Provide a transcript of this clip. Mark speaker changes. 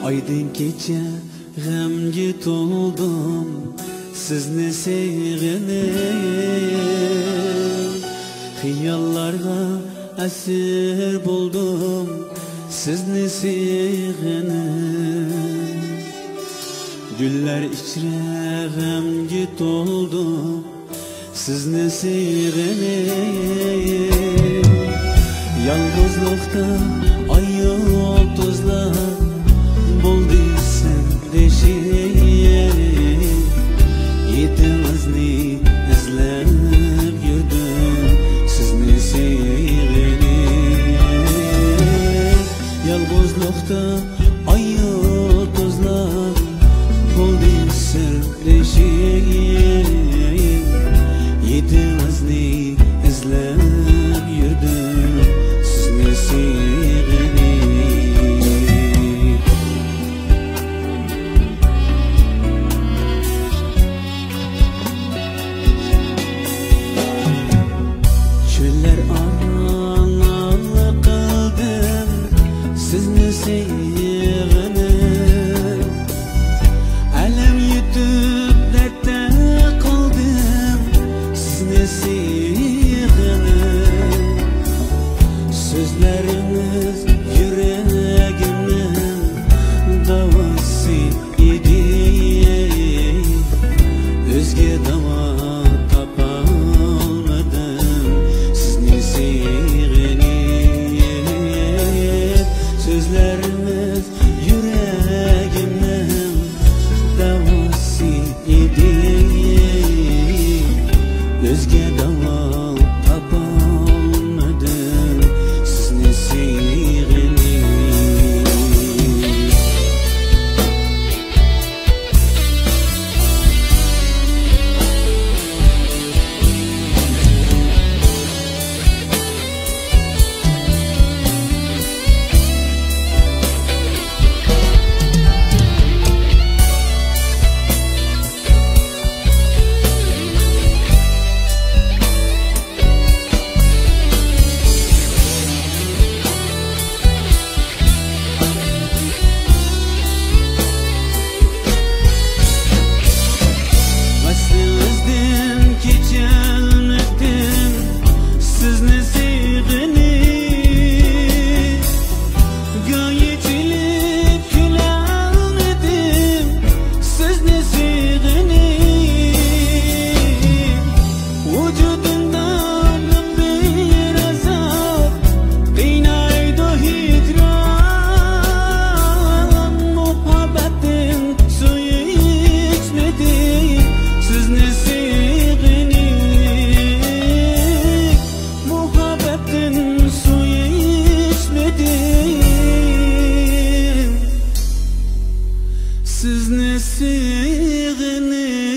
Speaker 1: Aydın kecha g'amga to'ldim sizni sevganib, xiyollarga asir bo'ldim sizni sevganib. Gullar ichra g'amga to'ldim sizni sevganib. Yalnızlıkta ay yıldızlar buldu sen deşiye. Yetinizni izlab yurdim sizni sevganib. Yalnızlıkta ay yıldızlar buldu sen deşiye. Yetinizni izlab yurdim sizni sevganib. Çöller arana qildim sizni sevganib. Alam yutib dardda qoldim sizni sevganib. Sözleriniz yüreğimden davası idi. Özge dava tapamadım sizni sevganib. Sözleriniz yüreğimden davası idi. Özge dava tapamadım sizni sevganib. Vaslinizden keçelmekten sizni sevganib. Gayet ilip gülenmedim sizni sevganib. Vücudumdan bir azap qiynaydi hicran. Muhabbetin suyu içmedim sizni sevganib. Muhabbetin suyu içmedim sizni sevganib.